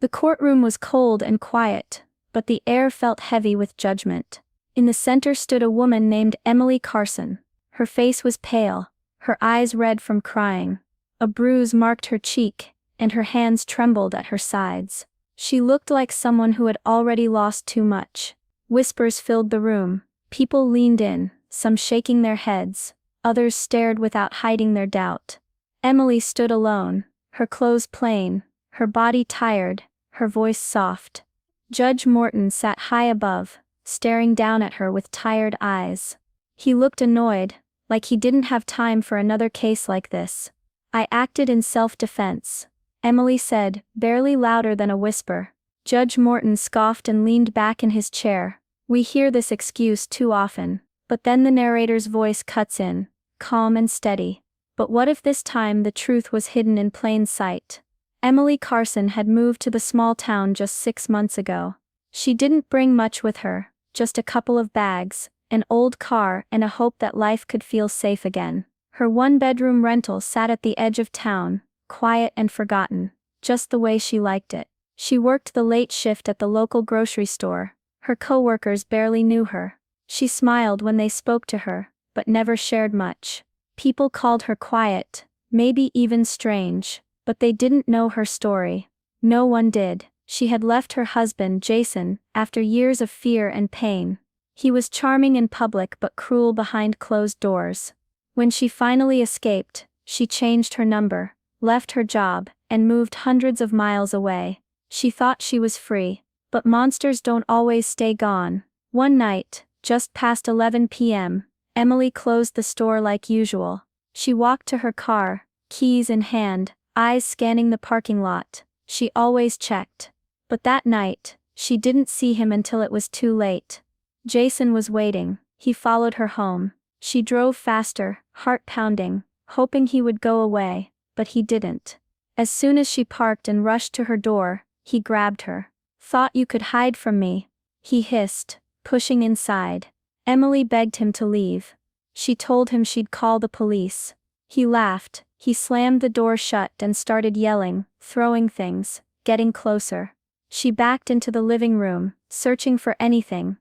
The courtroom was cold and quiet, but the air felt heavy with judgment. In the center stood a woman named Emily Carson. Her face was pale, her eyes red from crying. A bruise marked her cheek, and her hands trembled at her sides. She looked like someone who had already lost too much. Whispers filled the room. People leaned in, some shaking their heads, others stared without hiding their doubt. Emily stood alone, her clothes plain, her body tired, her voice soft. Judge Morton sat high above, staring down at her with tired eyes. He looked annoyed, like he didn't have time for another case like this. "I acted in self-defense," Emily said, barely louder than a whisper. Judge Morton scoffed and leaned back in his chair. "We hear this excuse too often." But then the narrator's voice cuts in, calm and steady. "But what if this time the truth was hidden in plain sight?" Emily Carson had moved to the small town just 6 months ago. She didn't bring much with her, just a couple of bags, an old car, and a hope that life could feel safe again. Her one-bedroom rental sat at the edge of town, quiet and forgotten, just the way she liked it. She worked the late shift at the local grocery store. Her coworkers barely knew her. She smiled when they spoke to her, but never shared much. People called her quiet, maybe even strange, but they didn't know her story. No one did. She had left her husband, Jason, after years of fear and pain. He was charming in public but cruel behind closed doors. When she finally escaped, she changed her number, left her job, and moved hundreds of miles away. She thought she was free, but monsters don't always stay gone. One night, just past 11 p.m., Emily closed the store like usual. She walked to her car, keys in hand, eyes scanning the parking lot. She always checked. But that night, she didn't see him until it was too late. Jason was waiting. He followed her home. She drove faster, heart pounding, hoping he would go away, but he didn't. As soon as she parked and rushed to her door, he grabbed her. "Thought you could hide from me," he hissed, pushing inside. Emily begged him to leave. She told him she'd call the police. He laughed. He slammed the door shut and started yelling, throwing things, getting closer. She backed into the living room, searching for anything,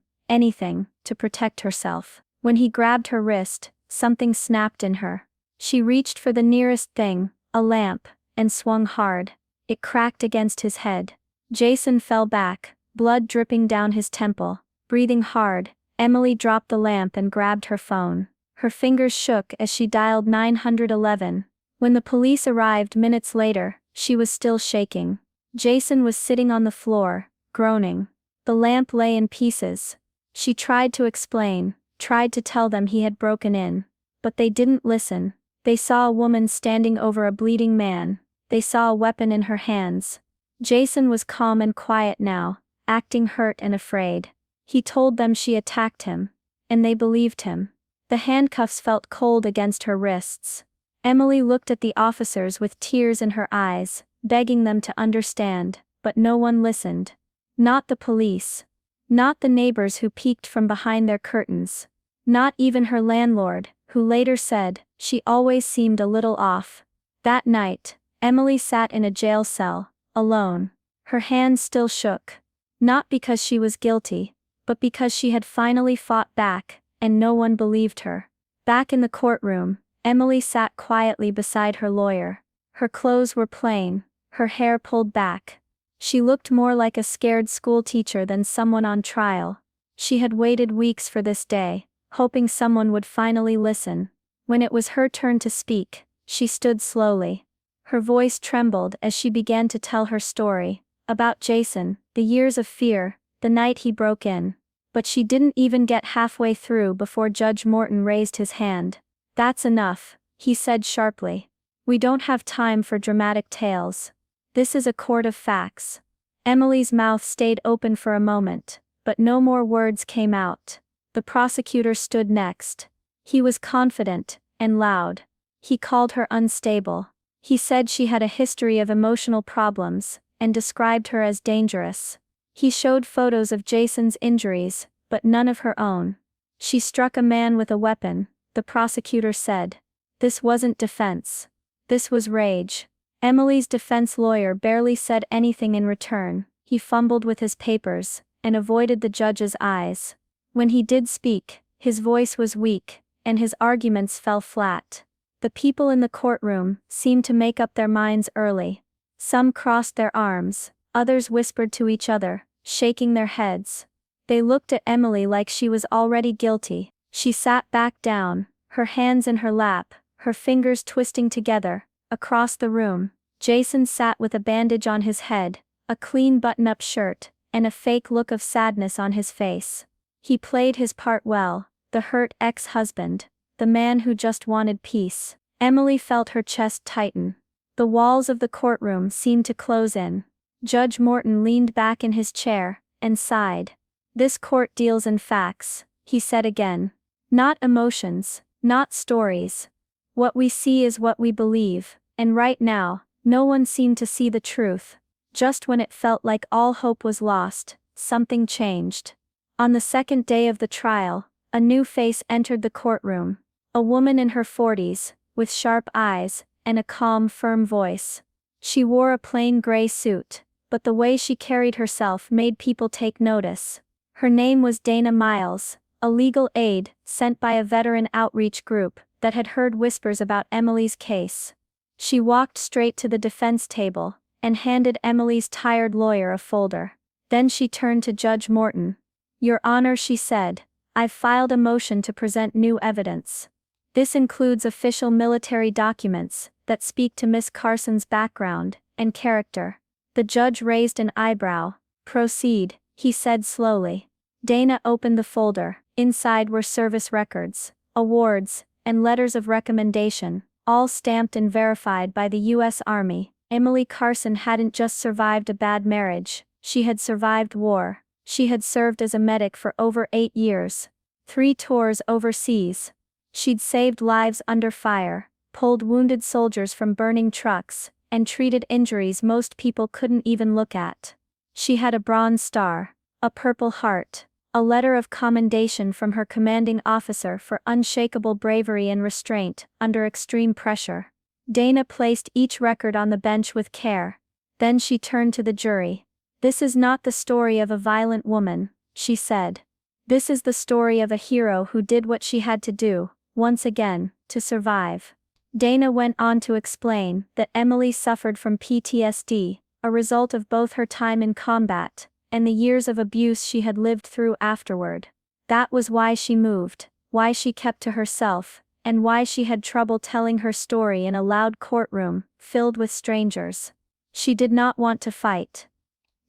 to protect herself. When he grabbed her wrist, something snapped in her. She reached for the nearest thing, a lamp, and swung hard. It cracked against his head. Jason fell back, blood dripping down his temple. Breathing hard, Emily dropped the lamp and grabbed her phone. Her fingers shook as she dialed 911. When the police arrived minutes later, she was still shaking. Jason was sitting on the floor, groaning. The lamp lay in pieces. She tried to explain, tried to tell them he had broken in. But they didn't listen. They saw a woman standing over a bleeding man. They saw a weapon in her hands. Jason was calm and quiet now, acting hurt and afraid. He told them she attacked him. And they believed him. The handcuffs felt cold against her wrists. Emily looked at the officers with tears in her eyes, begging them to understand, but no one listened. Not the police. Not the neighbors who peeked from behind their curtains. Not even her landlord, who later said, she always seemed a little off. That night, Emily sat in a jail cell, alone. Her hands still shook. Not because she was guilty, but because she had finally fought back, and no one believed her. Back in the courtroom, Emily sat quietly beside her lawyer. Her clothes were plain, her hair pulled back. She looked more like a scared schoolteacher than someone on trial. She had waited weeks for this day, hoping someone would finally listen. When it was her turn to speak, she stood slowly. Her voice trembled as she began to tell her story, about Jason, the years of fear, the night he broke in. But she didn't even get halfway through before Judge Morton raised his hand. "That's enough," he said sharply. "We don't have time for dramatic tales. This is a court of facts." Emily's mouth stayed open for a moment, but no more words came out. The prosecutor stood next. He was confident, and loud. He called her unstable. He said she had a history of emotional problems, and described her as dangerous. He showed photos of Jason's injuries, but none of her own. "She struck a man with a weapon," the prosecutor said. "This wasn't defense. This was rage." Emily's defense lawyer barely said anything in return. He fumbled with his papers and avoided the judge's eyes. When he did speak, his voice was weak, and his arguments fell flat. The people in the courtroom seemed to make up their minds early. Some crossed their arms, others whispered to each other, shaking their heads. They looked at Emily like she was already guilty. She sat back down, her hands in her lap, her fingers twisting together. Across the room, Jason sat with a bandage on his head, a clean button-up shirt, and a fake look of sadness on his face. He played his part well, the hurt ex-husband, the man who just wanted peace. Emily felt her chest tighten. The walls of the courtroom seemed to close in. Judge Morton leaned back in his chair and sighed. "This court deals in facts," he said again. "Not emotions, not stories. What we see is what we believe, and right now, no one seemed to see the truth." Just when it felt like all hope was lost, something changed. On the second day of the trial, a new face entered the courtroom. A woman in her 40s, with sharp eyes and a calm, firm voice. She wore a plain gray suit, but the way she carried herself made people take notice. Her name was Dana Miles, a legal aide sent by a veteran outreach group that had heard whispers about Emily's case. She walked straight to the defense table and handed Emily's tired lawyer a folder. Then she turned to Judge Morton. "Your Honor," she said, "I've filed a motion to present new evidence. This includes official military documents that speak to Miss Carson's background and character." The judge raised an eyebrow. "Proceed," he said slowly. Dana opened the folder. Inside were service records, awards, and letters of recommendation, all stamped and verified by the U.S. Army. Emily Carson hadn't just survived a bad marriage, she had survived war. She had served as a medic for over 8 years. 3 tours overseas. She'd saved lives under fire, pulled wounded soldiers from burning trucks, and treated injuries most people couldn't even look at. She had a Bronze Star, a Purple Heart, a letter of commendation from her commanding officer for unshakable bravery and restraint under extreme pressure. Dana placed each record on the bench with care. Then she turned to the jury. "This is not the story of a violent woman," she said. "This is the story of a hero who did what she had to do, once again, to survive." Dana went on to explain that Emily suffered from PTSD, a result of both her time in combat and the years of abuse she had lived through afterward. That was why she moved, why she kept to herself, and why she had trouble telling her story in a loud courtroom filled with strangers. She did not want to fight.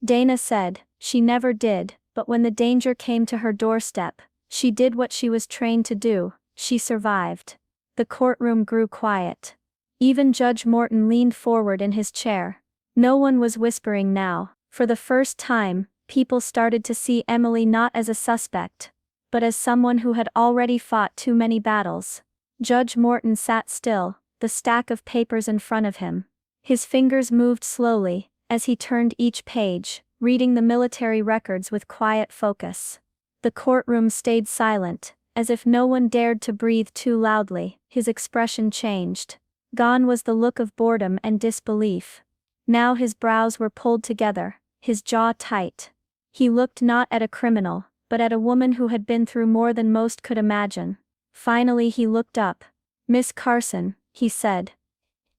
Dana said, she never did, but when the danger came to her doorstep, she did what she was trained to do, she survived. The courtroom grew quiet. Even Judge Morton leaned forward in his chair. No one was whispering now. For the first time, people started to see Emily not as a suspect, but as someone who had already fought too many battles. Judge Morton sat still, the stack of papers in front of him. His fingers moved slowly, as he turned each page, reading the military records with quiet focus. The courtroom stayed silent, as if no one dared to breathe too loudly. His expression changed. Gone was the look of boredom and disbelief. Now his brows were pulled together, his jaw tight. He looked not at a criminal, but at a woman who had been through more than most could imagine. Finally he looked up. "Miss Carson," he said.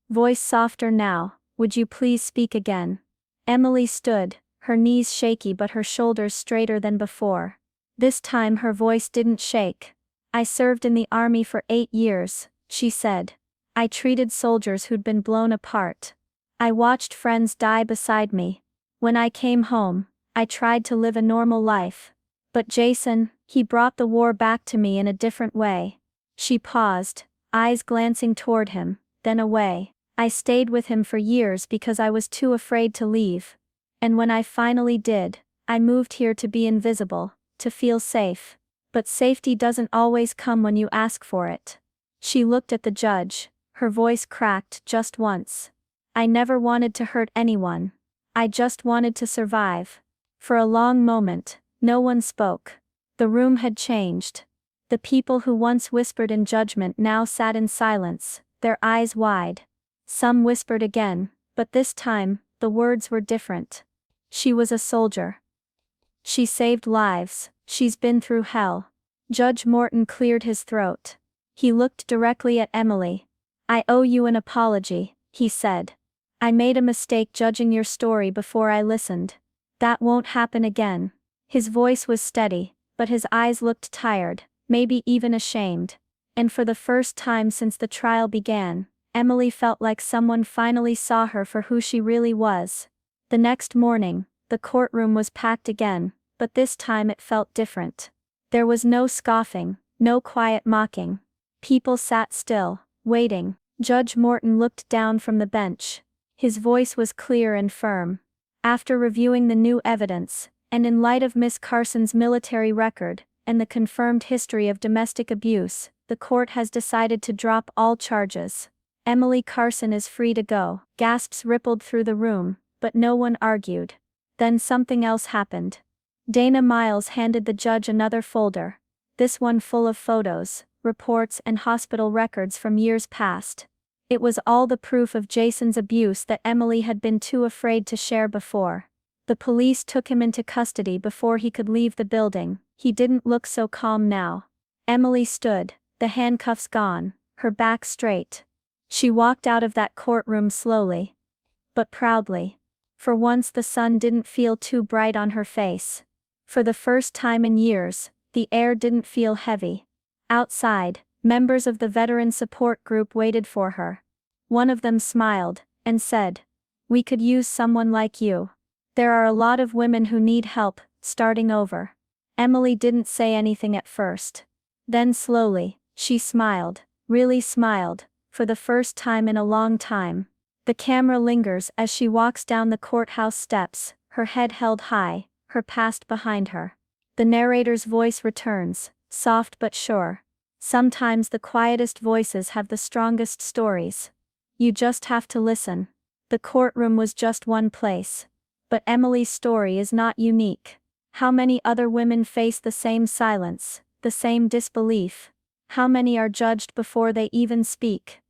Voice softer now, "would you please speak again?" Emily stood, her knees shaky but her shoulders straighter than before. This time her voice didn't shake. "I served in the army for 8 years, she said. "I treated soldiers who'd been blown apart. I watched friends die beside me. When I came home, I tried to live a normal life. But Jason, he brought the war back to me in a different way." She paused, eyes glancing toward him, then away. "I stayed with him for years because I was too afraid to leave. And when I finally did, I moved here to be invisible, to feel safe. But safety doesn't always come when you ask for it." She looked at the judge, her voice cracked just once. "I never wanted to hurt anyone. I just wanted to survive." For a long moment, no one spoke. The room had changed. The people who once whispered in judgment now sat in silence, their eyes wide. Some whispered again, But this time, the words were different. She was a soldier. She saved lives, she's been through hell. Judge Morton cleared his throat. He looked directly at Emily. I owe you an apology, he said. I made a mistake judging your story before I listened. That won't happen again. His voice was steady, but his eyes looked tired, maybe even ashamed. And for the first time since the trial began, Emily felt like someone finally saw her for who she really was. The next morning, the courtroom was packed again, but this time it felt different. There was no scoffing, no quiet mocking. People sat still, waiting. Judge Morton looked down from the bench. His voice was clear and firm. After reviewing the new evidence, and in light of Miss Carson's military record, and the confirmed history of domestic abuse, the court has decided to drop all charges. Emily Carson is free to go. Gasps rippled through the room, but no one argued. Then something else happened. Dana Miles handed the judge another folder. This one full of photos, reports and hospital records from years past. It was all the proof of Jason's abuse that Emily had been too afraid to share before. The police took him into custody before he could leave the building. He didn't look so calm now. Emily stood, the handcuffs gone, her back straight. She walked out of that courtroom slowly, but proudly. For once the sun didn't feel too bright on her face. For the first time in years, the air didn't feel heavy. Outside, members of the veteran support group waited for her. One of them smiled, and said, "We could use someone like you. There are a lot of women who need help, starting over." Emily didn't say anything at first. Then slowly, she smiled, really smiled, for the first time in a long time. The camera lingers as she walks down the courthouse steps, her head held high, her past behind her. The narrator's voice returns, soft but sure. Sometimes the quietest voices have the strongest stories. You just have to listen. The courtroom was just one place. But Emily's story is not unique. How many other women face the same silence, the same disbelief? How many are judged before they even speak?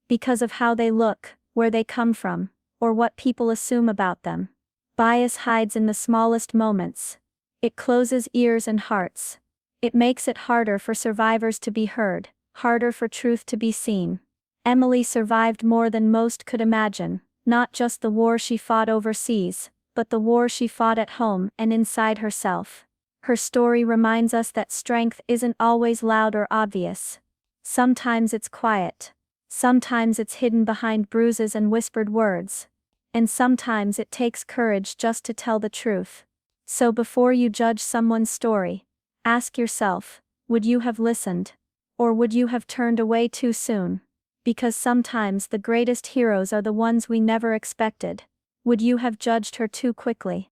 Because of how they look, where they come from, or what people assume about them. Bias hides in the smallest moments. It closes ears and hearts. It makes it harder for survivors to be heard, harder for truth to be seen. Emily survived more than most could imagine, not just the war she fought overseas, but the war she fought at home and inside herself. Her story reminds us that strength isn't always loud or obvious. Sometimes it's quiet. Sometimes it's hidden behind bruises and whispered words. And sometimes it takes courage just to tell the truth. So before you judge someone's story, ask yourself, would you have listened? Or would you have turned away too soon? Because sometimes the greatest heroes are the ones we never expected. Would you have judged her too quickly?